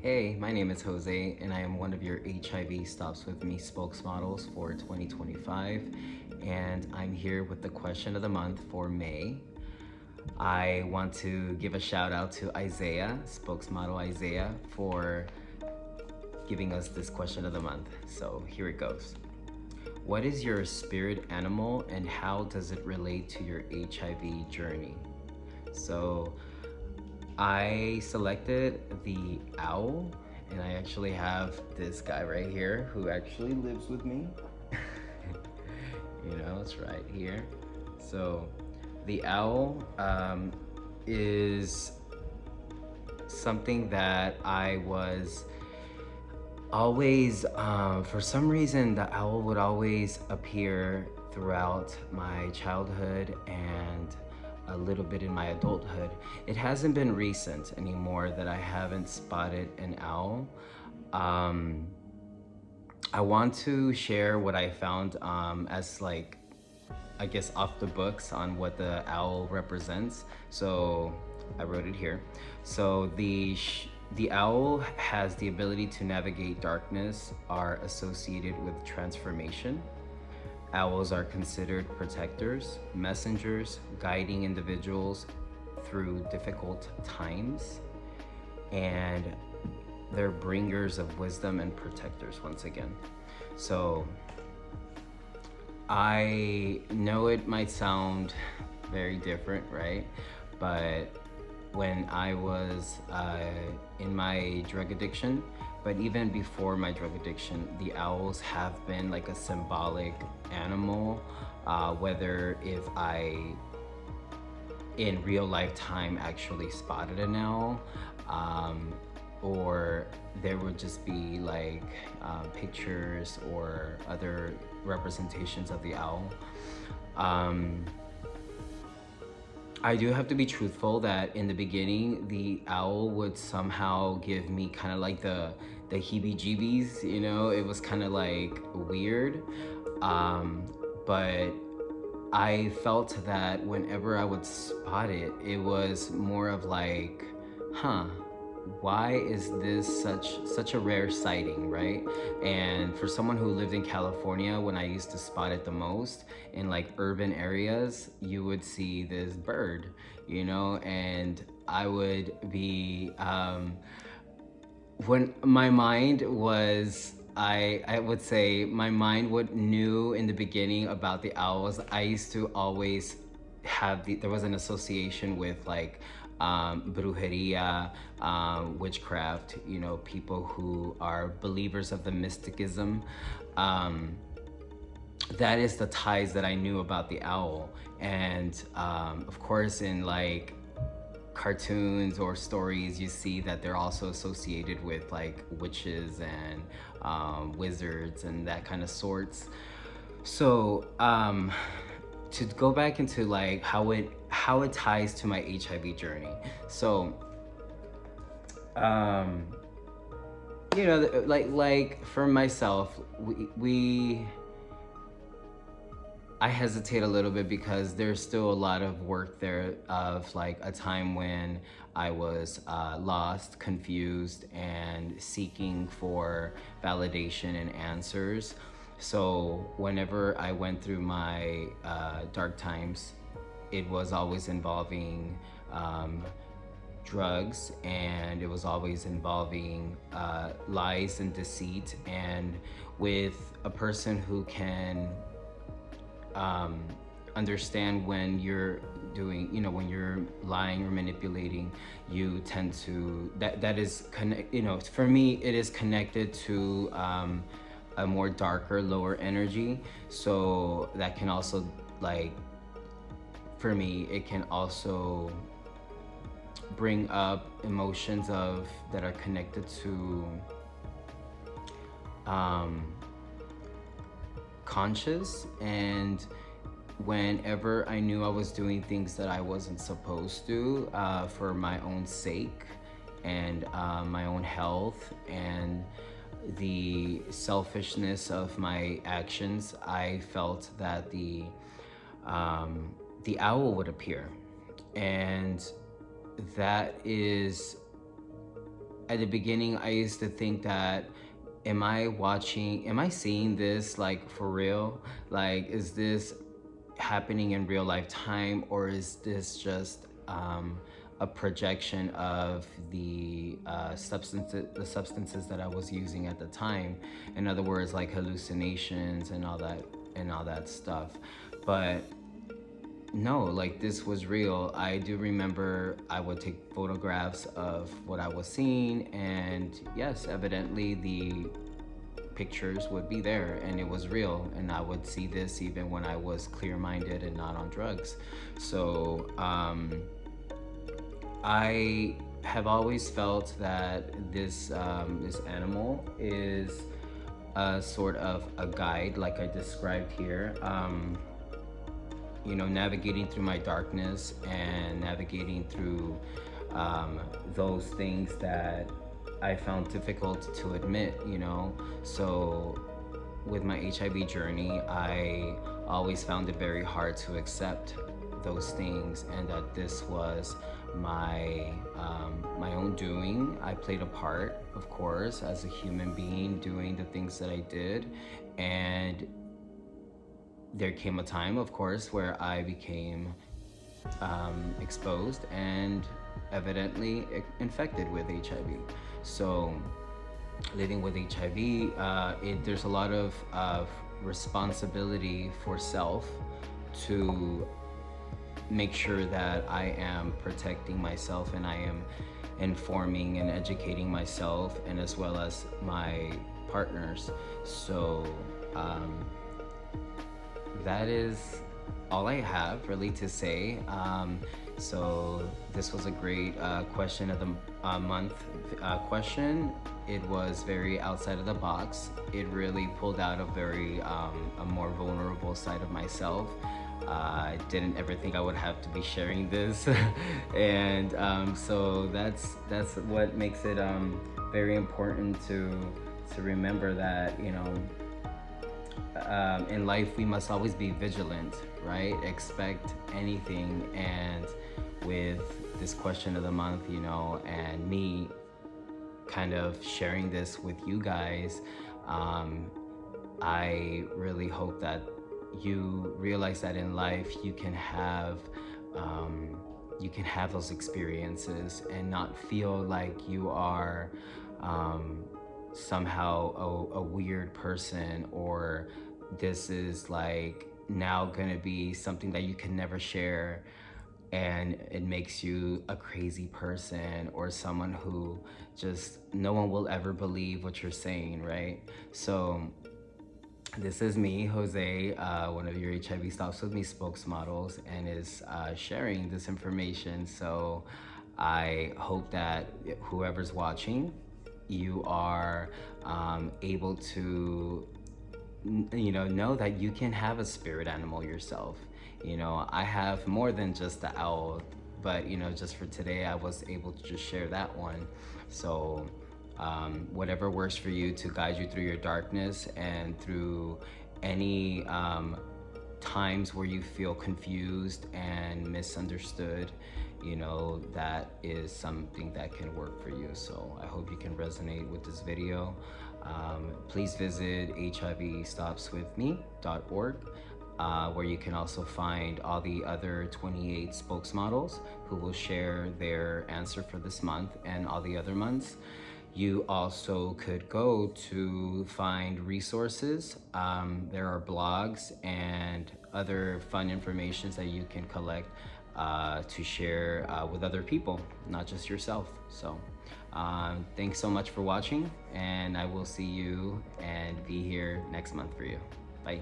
Hey, my name is Jose, and I am one of your HIV Stops With Me spokesmodels for 2025. And I'm here with the question of the month for May. I want to give a shout out to Isaiah, spokesmodel Isaiah, for giving us this question of the month. So here it goes. What is your spirit animal and how does it relate to your HIV journey? So I selected the owl, and I actually have this guy right here who actually lives with me. It's right here. So the owl is something that I was always, for some reason, the owl would always appear throughout my childhood and a little bit in my adulthood. It hasn't been recent anymore that I haven't spotted an owl. I want to share what I found as like, I guess, off the books on what the owl represents. So I wrote it here. So the owl has the ability to navigate darkness, are associated with transformation. Owls are considered protectors, messengers, guiding individuals through difficult times, and they're bringers of wisdom and protectors once again. So I know it might sound very different, right? But when I was in my drug addiction, but even before my drug addiction, the owls have been like a symbolic animal, whether if I in real life time actually spotted an owl, or there would just be like pictures or other representations of the owl. I do have to be truthful that in the beginning, the owl would somehow give me kind of like the heebie-jeebies, it was kind of like weird. But I felt that whenever I would spot it, it was more of like, why is this such a rare sighting, right? And for someone who lived in California, when I used to spot it the most in like urban areas, you would see this bird, and I would be when my mind was, I would say my mind what knew in the beginning about the owls. I used to always have there was an association with like brujeria, witchcraft, people who are believers of the mysticism. That is the ties that I knew about the owl. And of course, in like cartoons or stories, you see that they're also associated with like witches and wizards and that kind of sorts. So to go back into like how it ties to my HIV journey. So like for myself, we I hesitate a little bit because there's still a lot of work there of like a time when I was lost, confused, and seeking for validation and answers. So whenever I went through my dark times, it was always involving drugs, and it was always involving lies and deceit. And with a person who can understand when you're doing, when you're lying or manipulating, you tend to, that is connect, for me, it is connected to a more darker, lower energy. So that can also, like, for me, it can also bring up emotions that are connected to conscious. And whenever I knew I was doing things that I wasn't supposed to, for my own sake and my own health and the selfishness of my actions, I felt that the owl would appear. And that is at the beginning, I used to think that, am I seeing this like for real? Like, is this happening in real life time, or is this just a projection of the substances that I was using at the time? In other words, like hallucinations and all that stuff. But no, like this was real. I do remember I would take photographs of what I was seeing, and yes, evidently the pictures would be there and it was real, and I would see this even when I was clear-minded and not on drugs. So I have always felt that this animal is a sort of a guide, like I described here. You know, navigating through my darkness and navigating through those things that I found difficult to admit, you know. So with my HIV journey, I always found it very hard to accept those things, and that this was my my own doing. I played a part, of course, as a human being doing the things that I did, and there came a time, of course, where I became exposed and evidently infected with HIV. So living with HIV, there's a lot of responsibility for self to make sure that I am protecting myself and I am informing and educating myself, and as well as my partners. So that is all I have really to say. So this was a great question of the month question. It was very outside of the box. It really pulled out a more vulnerable side of myself. I didn't ever think I would have to be sharing this, and so that's what makes it very important to remember that, you know, in life we must always be vigilant, right? Expect anything. And with this question of the month, you know, and me kind of sharing this with you guys, I really hope that you realize that in life you can have those experiences and not feel like you are somehow a weird person, or this is like now gonna be something that you can never share and it makes you a crazy person, or someone who just no one will ever believe what you're saying, right? So this is me, Jose, one of your HIV Stops With Me spokesmodels, and is sharing this information. So I hope that whoever's watching, you are able to, you know that you can have a spirit animal yourself. You know, I have more than just the owl, but you know, just for today, I was able to just share that one. So whatever works for you to guide you through your darkness and through any times where you feel confused and misunderstood, you know, that is something that can work for you. So I hope you can resonate with this video. Please visit hivstopswithme.org, where you can also find all the other 28 spokesmodels who will share their answer for this month and all the other months. You also could go to find resources. There are blogs and other fun information that you can collect to share with other people, not just yourself. So thanks so much for watching, and I will see you and be here next month for you. Bye.